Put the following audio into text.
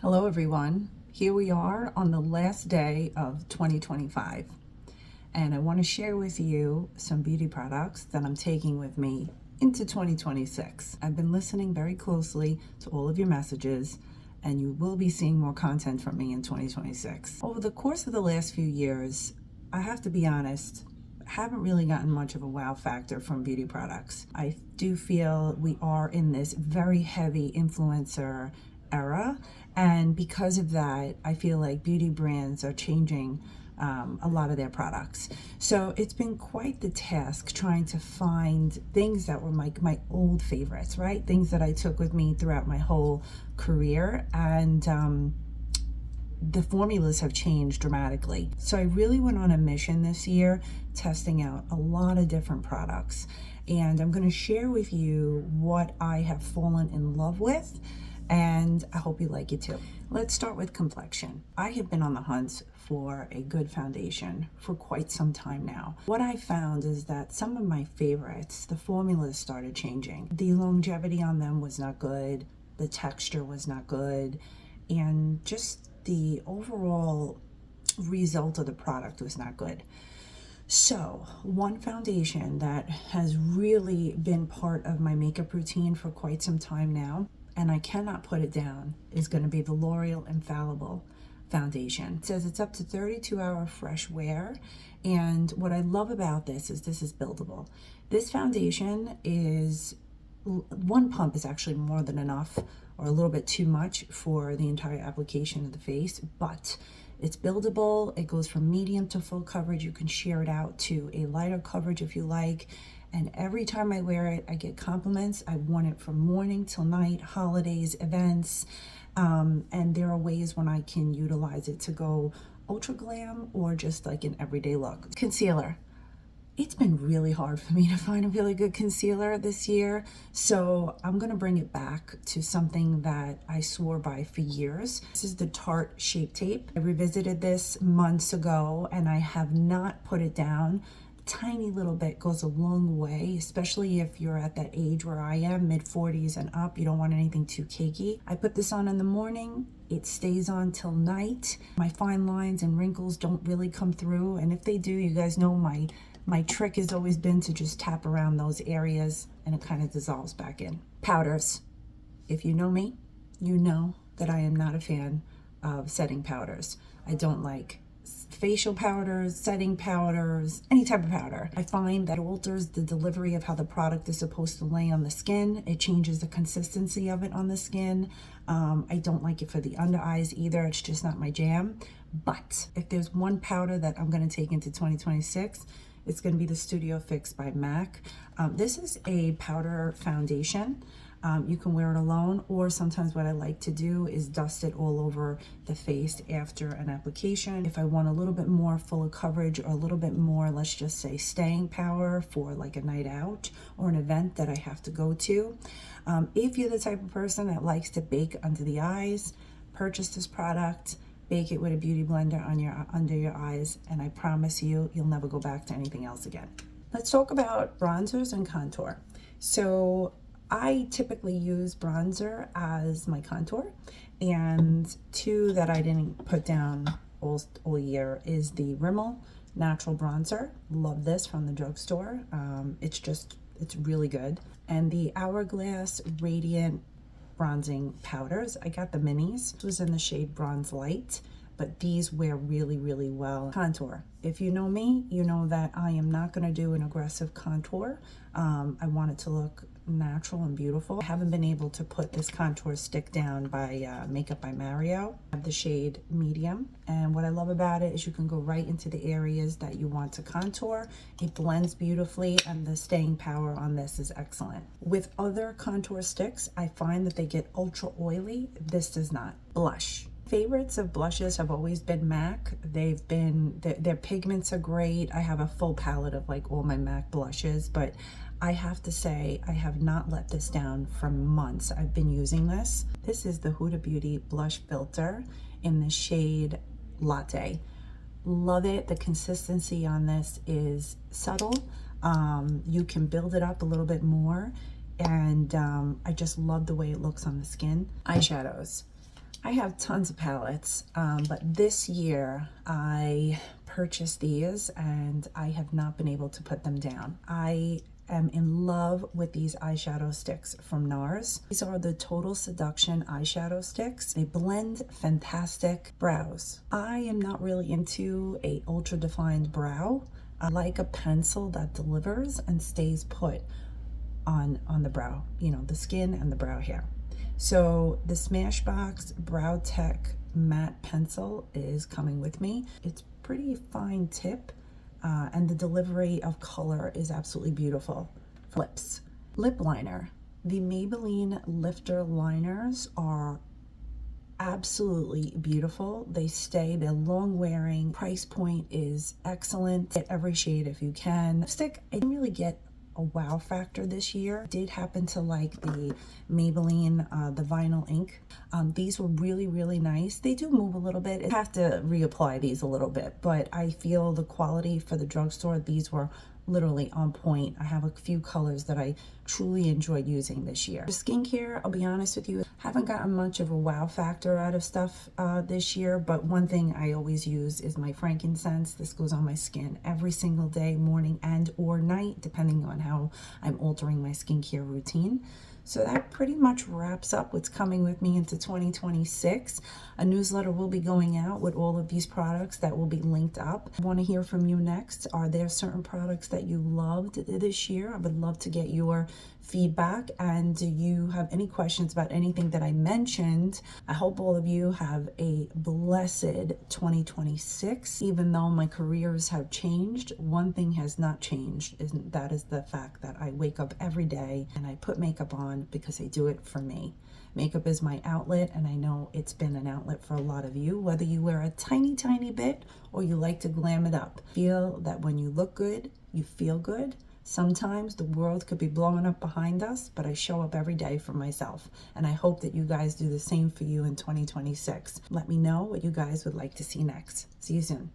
Hello everyone, here we are on the last day of 2025 and I want to share with you some beauty products that I'm taking with me into 2026. I've been listening very closely to all of your messages and you will be seeing more content from me in 2026. Over the course of the last few years, I have to be honest, haven't really gotten much of a wow factor from beauty products. I do feel we are in this very heavy influencer era, and because of that I feel like beauty brands are changing a lot of their products. So it's been quite the task trying to find things that were my old favorites, right? Things that I took with me throughout my whole career, and the formulas have changed dramatically. So I really went on a mission this year, testing out a lot of different products. And I'm going to share with you what I have fallen in love with, and I hope you like it too. Let's start with complexion. I have been on the hunt for a good foundation for quite some time now. What I found is that some of my favorites, the formulas started changing. The longevity on them was not good, the texture was not good, and just the overall result of the product was not good. So one foundation that has really been part of my makeup routine for quite some time now, and I cannot put it down, is going to be the L'Oreal Infallible foundation. It says it's up to 32-hour fresh wear, and what I love about this is buildable. This foundation is, one pump is actually more than enough, or a little bit too much for the entire application of the face, but it's buildable. It goes from medium to full coverage. You can share it out to a lighter coverage if you like. And every time I wear it, I get compliments. I've worn it from morning till night, holidays, events. And there are ways when I can utilize it to go ultra glam or just like an everyday look. Concealer. It's been really hard for me to find a really good concealer this year, so I'm gonna bring it back to something that I swore by for years. This is the Tarte Shape Tape. I revisited this months ago and I have not put it down. A tiny little bit goes a long way, especially if you're at that age where I am, mid-40s and up. You don't want anything too cakey. I put this on in the morning. It stays on till night. My fine lines and wrinkles don't really come through, and if they do, you guys know my trick has always been to just tap around those areas and it kind of dissolves back in. Powders. If you know me, you know that I am not a fan of setting powders. I don't like facial powders, setting powders, any type of powder. I find that alters the delivery of how the product is supposed to lay on the skin. It changes the consistency of it on the skin. I don't like it for the under eyes either. It's just not my jam. But if there's one powder that I'm going to take into 2026, it's going to be the Studio Fix by MAC. This is a powder foundation. You can wear it alone, or sometimes what I like to do is dust it all over the face after an application. If I want a little bit more full coverage or a little bit more, let's just say, staying power for like a night out or an event that I have to go to. If you're the type of person that likes to bake under the eyes, purchase this product. Bake it with a beauty blender on under your eyes, and I promise you, you'll never go back to anything else again. Let's talk about bronzers and contour. So I typically use bronzer as my contour, and two that I didn't put down all year is the Rimmel Natural Bronzer. Love this from the drugstore. It's really good. And the Hourglass Radiant bronzing powders. I got the minis. This was in the shade Bronze Light, but these wear really, really well. Contour. If you know me, you know that I am not going to do an aggressive contour. I want it to look natural and beautiful. I haven't been able to put this contour stick down by Makeup by Mario. I have the shade Medium, and what I love about it is you can go right into the areas that you want to contour. It blends beautifully, and the staying power on this is excellent. With other contour sticks, I find that they get ultra oily. This does not. Blush. Favorites of blushes have always been MAC. Their pigments are great. I have a full palette of like all my MAC blushes, but I have to say I have not let this down for months. I've been using this. This is the Huda Beauty blush filter in the shade Latte. Love it. The consistency on this is subtle. You can build it up a little bit more, and I just love the way it looks on the skin. Eyeshadows. I have tons of palettes, but this year I purchased these and I have not been able to put them down. I am in love with these eyeshadow sticks from NARS. These are the Total Seduction eyeshadow sticks. They blend fantastic brows. I am not really into a ultra defined brow. I like a pencil that delivers and stays put on the brow, you know, the skin and the brow hair. So the Smashbox Brow Tech matte pencil is coming with me. It's pretty fine tip, and the delivery of color is absolutely beautiful. Lips. Lip liner. The Maybelline Lifter liners are absolutely beautiful. They stay, they're long wearing. Price point is excellent. Get every shade if you can. Lipstick, I didn't really get a wow factor this year. Did happen to like the Maybelline, the vinyl ink. These were really, really nice. They do move a little bit. I have to reapply these a little bit, but I feel the quality for the drugstore, these were literally on point. I have a few colors that I truly enjoyed using this year. For skincare, I'll be honest with you, haven't gotten much of a wow factor out of stuff this year, but one thing I always use is my frankincense. This goes on my skin every single day, morning and or night, depending on how I'm altering my skincare routine. So that pretty much wraps up what's coming with me into 2026. A newsletter will be going out with all of these products that will be linked up. I want to hear from you next. Are there certain products that you loved this year? I would love to get your feedback. And do you have any questions about anything that I mentioned? I hope all of you have a blessed 2026. Even though my careers have changed, one thing has not changed, and that is the fact that I wake up every day and I put makeup on because I do it for me. Makeup is my outlet, and I know it's been an outlet for a lot of you, whether you wear a tiny, tiny bit or you like to glam it up. Feel that when you look good, you feel good. Sometimes the world could be blowing up behind us, but I show up every day for myself. And I hope that you guys do the same for you in 2026. Let me know what you guys would like to see next. See you soon.